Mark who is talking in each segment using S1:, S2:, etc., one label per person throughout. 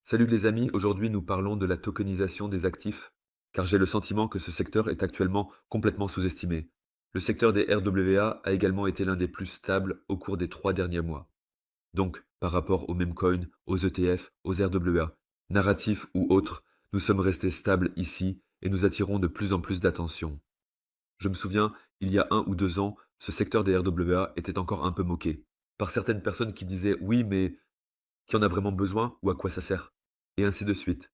S1: Salut les amis, aujourd'hui nous parlons de la tokenisation des actifs, car j'ai le sentiment que ce secteur est actuellement complètement sous-estimé. Le secteur des RWA a également été l'un des plus stables au cours des 3 derniers mois. Donc, par rapport aux mêmes coins, aux ETF, aux RWA, narratifs ou autres, nous sommes restés stables ici et nous attirons de plus en plus d'attention. Je me souviens, il y a 1 ou 2 ans, ce secteur des RWA était encore un peu moqué, par certaines personnes qui disaient oui mais qui en a vraiment besoin ou à quoi ça sert, et ainsi de suite.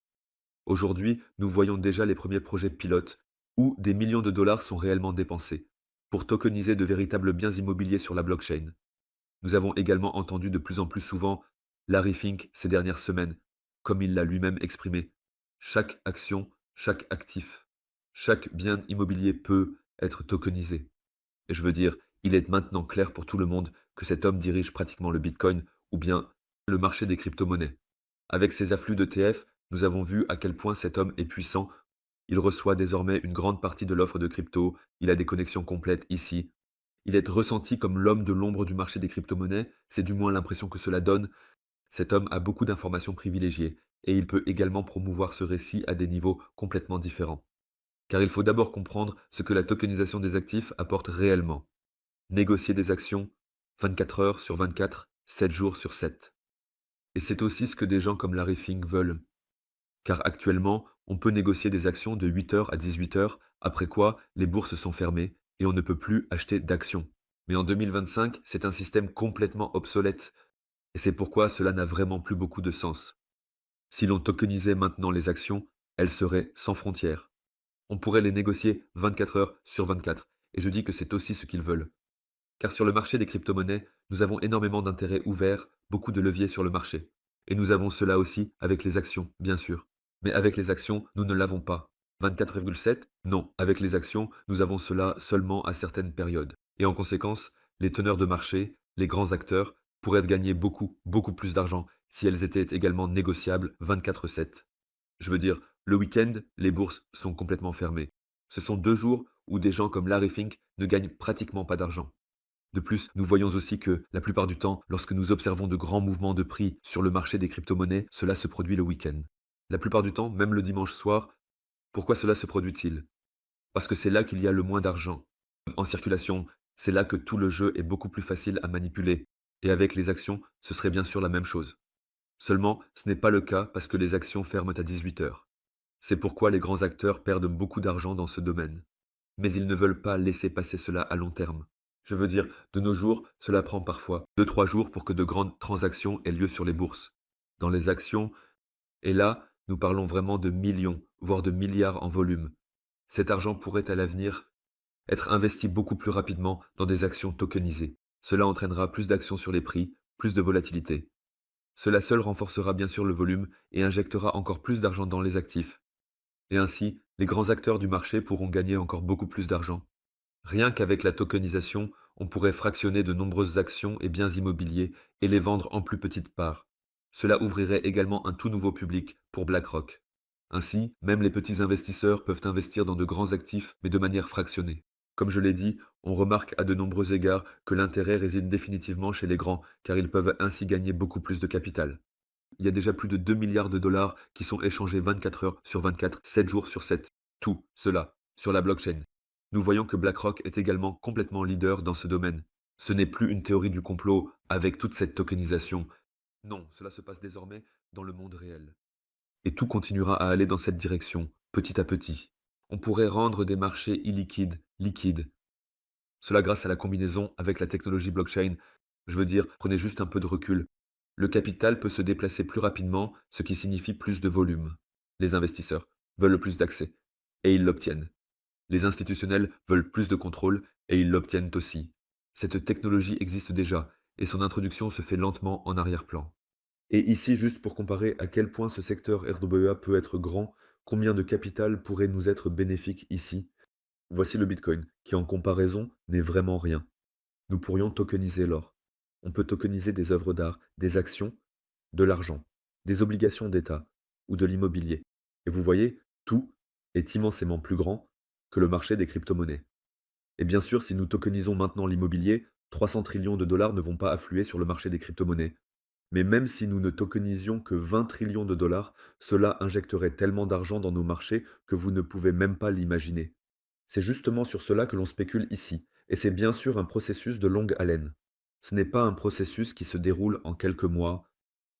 S1: Aujourd'hui, nous voyons déjà les premiers projets pilotes où des millions de dollars sont réellement dépensés pour tokeniser de véritables biens immobiliers sur la blockchain. Nous avons également entendu de plus en plus souvent Larry Fink ces dernières semaines, comme il l'a lui-même exprimé. Chaque action, chaque actif, chaque bien immobilier peut être tokenisé. Et je veux dire, il est maintenant clair pour tout le monde que cet homme dirige pratiquement le Bitcoin ou bien le marché des crypto-monnaies. Avec ses afflux d'ETF, nous avons vu à quel point cet homme est puissant. Il reçoit désormais une grande partie de l'offre de crypto, il a des connexions complètes ici. Il est ressenti comme l'homme de l'ombre du marché des crypto-monnaies, c'est du moins l'impression que cela donne. Cet homme a beaucoup d'informations privilégiées, et il peut également promouvoir ce récit à des niveaux complètement différents. Car il faut d'abord comprendre ce que la tokenisation des actifs apporte réellement. Négocier des actions 24 heures sur 24, 7 jours sur 7. Et c'est aussi ce que des gens comme Larry Fink veulent. Car actuellement, on peut négocier des actions de 8 heures à 18 heures, après quoi les bourses sont fermées et on ne peut plus acheter d'actions. Mais en 2025, c'est un système complètement obsolète, et c'est pourquoi cela n'a vraiment plus beaucoup de sens. Si l'on tokenisait maintenant les actions, elles seraient sans frontières. On pourrait les négocier 24 heures sur 24, et je dis que c'est aussi ce qu'ils veulent. Car sur le marché des crypto-monnaies, nous avons énormément d'intérêts ouverts, beaucoup de leviers sur le marché. Et nous avons cela aussi avec les actions, bien sûr. Mais avec les actions, nous ne l'avons pas. 24,7? Non, avec les actions, nous avons cela seulement à certaines périodes. Et en conséquence, les teneurs de marché, les grands acteurs, pourraient gagner beaucoup, beaucoup plus d'argent si elles étaient également négociables 24/7. Je veux dire, le week-end, les bourses sont complètement fermées. Ce sont 2 jours où des gens comme Larry Fink ne gagnent pratiquement pas d'argent. De plus, nous voyons aussi que, la plupart du temps, lorsque nous observons de grands mouvements de prix sur le marché des crypto-monnaies, cela se produit le week-end. La plupart du temps, même le dimanche soir, pourquoi cela se produit-il? Parce que c'est là qu'il y a le moins d'argent en circulation, c'est là que tout le jeu est beaucoup plus facile à manipuler. Et avec les actions, ce serait bien sûr la même chose. Seulement, ce n'est pas le cas parce que les actions ferment à 18 heures. C'est pourquoi les grands acteurs perdent beaucoup d'argent dans ce domaine. Mais ils ne veulent pas laisser passer cela à long terme. Je veux dire, de nos jours, cela prend parfois 2, 3 jours pour que de grandes transactions aient lieu sur les bourses. Dans les actions, et là, nous parlons vraiment de millions, voire de milliards en volume. Cet argent pourrait à l'avenir être investi beaucoup plus rapidement dans des actions tokenisées. Cela entraînera plus d'actions sur les prix, plus de volatilité. Cela seul renforcera bien sûr le volume et injectera encore plus d'argent dans les actifs. Et ainsi, les grands acteurs du marché pourront gagner encore beaucoup plus d'argent. Rien qu'avec la tokenisation, on pourrait fractionner de nombreuses actions et biens immobiliers et les vendre en plus petites parts. Cela ouvrirait également un tout nouveau public pour BlackRock. Ainsi, même les petits investisseurs peuvent investir dans de grands actifs, mais de manière fractionnée. Comme je l'ai dit, on remarque à de nombreux égards que l'intérêt réside définitivement chez les grands, car ils peuvent ainsi gagner beaucoup plus de capital. Il y a déjà plus de 2 milliards de dollars qui sont échangés 24 heures sur 24, 7 jours sur 7. Tout cela sur la blockchain. Nous voyons que BlackRock est également complètement leader dans ce domaine. Ce n'est plus une théorie du complot avec toute cette tokenisation. Non, cela se passe désormais dans le monde réel. Et tout continuera à aller dans cette direction, petit à petit. On pourrait rendre des marchés illiquides, liquides. Cela grâce à la combinaison avec la technologie blockchain. Je veux dire, prenez juste un peu de recul. Le capital peut se déplacer plus rapidement, ce qui signifie plus de volume. Les investisseurs veulent plus d'accès, et ils l'obtiennent. Les institutionnels veulent plus de contrôle, et ils l'obtiennent aussi. Cette technologie existe déjà, et son introduction se fait lentement en arrière-plan. Et ici, juste pour comparer à quel point ce secteur RWA peut être grand, combien de capital pourrait nous être bénéfique ici, voici le Bitcoin, qui en comparaison n'est vraiment rien. Nous pourrions tokeniser l'or. On peut tokeniser des œuvres d'art, des actions, de l'argent, des obligations d'État ou de l'immobilier. Et vous voyez, tout est immensément plus grand que le marché des crypto-monnaies. Et bien sûr, si nous tokenisons maintenant l'immobilier, 300 trillions de dollars ne vont pas affluer sur le marché des crypto-monnaies. Mais même si nous ne tokenisions que 20 trillions de dollars, cela injecterait tellement d'argent dans nos marchés que vous ne pouvez même pas l'imaginer. C'est justement sur cela que l'on spécule ici, et c'est bien sûr un processus de longue haleine. Ce n'est pas un processus qui se déroule en quelques mois,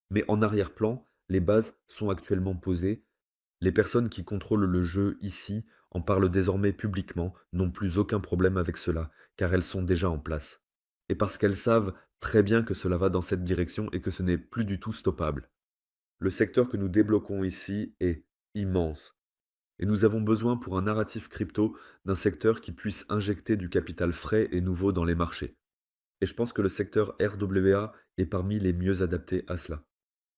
S1: mais en arrière-plan, les bases sont actuellement posées. Les personnes qui contrôlent le jeu ici en parlent désormais publiquement, n'ont plus aucun problème avec cela, car elles sont déjà en place. Et parce qu'elles savent très bien que cela va dans cette direction et que ce n'est plus du tout stoppable. Le secteur que nous débloquons ici est immense. Et nous avons besoin pour un narratif crypto d'un secteur qui puisse injecter du capital frais et nouveau dans les marchés. Et je pense que le secteur RWA est parmi les mieux adaptés à cela.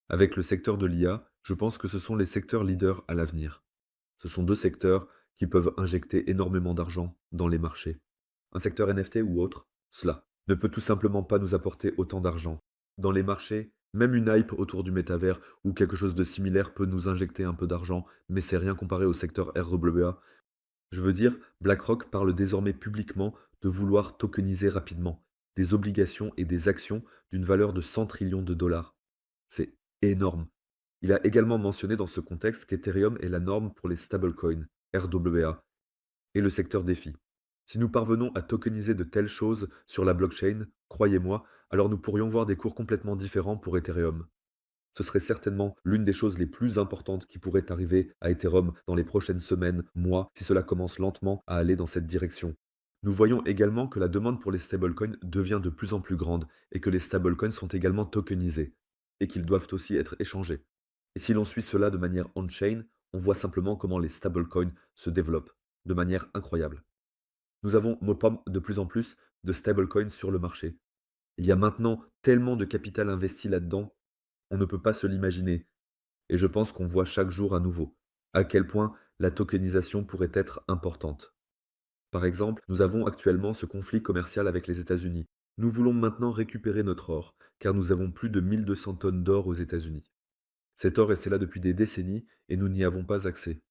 S1: Avec le secteur de l'IA, je pense que ce sont les secteurs leaders à l'avenir. Ce sont deux secteurs qui peuvent injecter énormément d'argent dans les marchés. Un secteur NFT ou autre, cela ne peut tout simplement pas nous apporter autant d'argent. Dans les marchés, même une hype autour du métavers ou quelque chose de similaire peut nous injecter un peu d'argent, mais c'est rien comparé au secteur RWA. Je veux dire, BlackRock parle désormais publiquement de vouloir tokeniser rapidement des obligations et des actions d'une valeur de 100 trillions de dollars. C'est énorme. Il a également mentionné dans ce contexte qu'Ethereum est la norme pour les stablecoins, RWA, et le secteur défi. Si nous parvenons à tokeniser de telles choses sur la blockchain, croyez-moi, alors nous pourrions voir des cours complètement différents pour Ethereum. Ce serait certainement l'une des choses les plus importantes qui pourrait arriver à Ethereum dans les prochaines semaines, mois, si cela commence lentement à aller dans cette direction. Nous voyons également que la demande pour les stablecoins devient de plus en plus grande et que les stablecoins sont également tokenisés et qu'ils doivent aussi être échangés. Et si l'on suit cela de manière on-chain, on voit simplement comment les stablecoins se développent de manière incroyable. Nous avons de plus en plus de stablecoins sur le marché. Il y a maintenant tellement de capital investi là-dedans, on ne peut pas se l'imaginer. Et je pense qu'on voit chaque jour à nouveau à quel point la tokenisation pourrait être importante. Par exemple, nous avons actuellement ce conflit commercial avec les États-Unis. Nous voulons maintenant récupérer notre or, car nous avons plus de 1200 tonnes d'or aux États-Unis. Cet or est là depuis des décennies et nous n'y avons pas accès.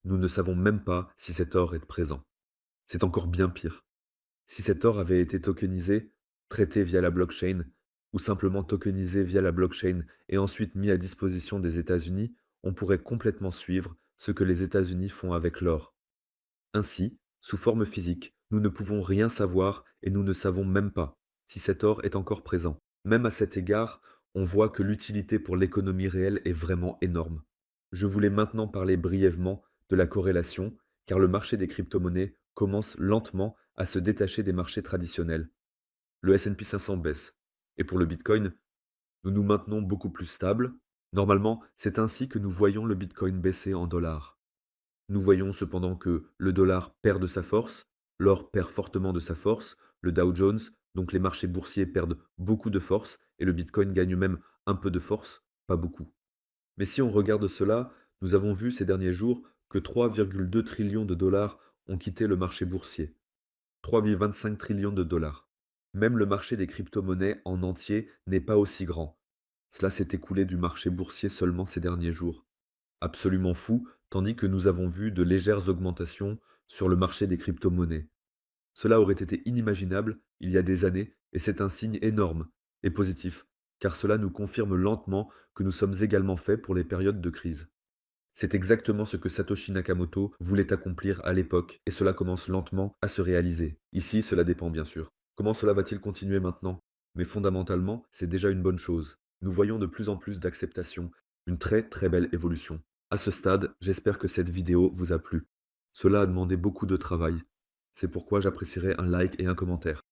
S1: Nous ne savons même pas si cet or est présent. C'est encore bien pire. Si cet or avait été tokenisé, traité via la blockchain, ou simplement tokenisé via la blockchain et ensuite mis à disposition des États-Unis, on pourrait complètement suivre ce que les États-Unis font avec l'or. Ainsi, sous forme physique, nous ne pouvons rien savoir et nous ne savons même pas si cet or est encore présent. Même à cet égard, on voit que l'utilité pour l'économie réelle est vraiment énorme. Je voulais maintenant parler brièvement de la corrélation, car le marché des crypto-monnaies commence lentement à se détacher des marchés traditionnels. Le S&P 500 baisse. Et pour le Bitcoin, nous nous maintenons beaucoup plus stables. Normalement, c'est ainsi que nous voyons le Bitcoin baisser en dollars. Nous voyons cependant que le dollar perd de sa force, l'or perd fortement de sa force, le Dow Jones, donc les marchés boursiers perdent beaucoup de force et le Bitcoin gagne même un peu de force, pas beaucoup. Mais si on regarde cela, nous avons vu ces derniers jours que 3,2 trillions de dollars ont quitté le marché boursier. 3,25 trillions de dollars. Même le marché des crypto-monnaies en entier n'est pas aussi grand. Cela s'est écoulé du marché boursier seulement ces derniers jours. Absolument fou, tandis que nous avons vu de légères augmentations sur le marché des crypto-monnaies. Cela aurait été inimaginable il y a des années et c'est un signe énorme et positif, car cela nous confirme lentement que nous sommes également faits pour les périodes de crise. C'est exactement ce que Satoshi Nakamoto voulait accomplir à l'époque, et cela commence lentement à se réaliser. Ici, cela dépend bien sûr. Comment cela va-t-il continuer maintenant? Mais fondamentalement, c'est déjà une bonne chose. Nous voyons de plus en plus d'acceptation, une très très belle évolution. À ce stade, j'espère que cette vidéo vous a plu. Cela a demandé beaucoup de travail. C'est pourquoi j'apprécierais un like et un commentaire.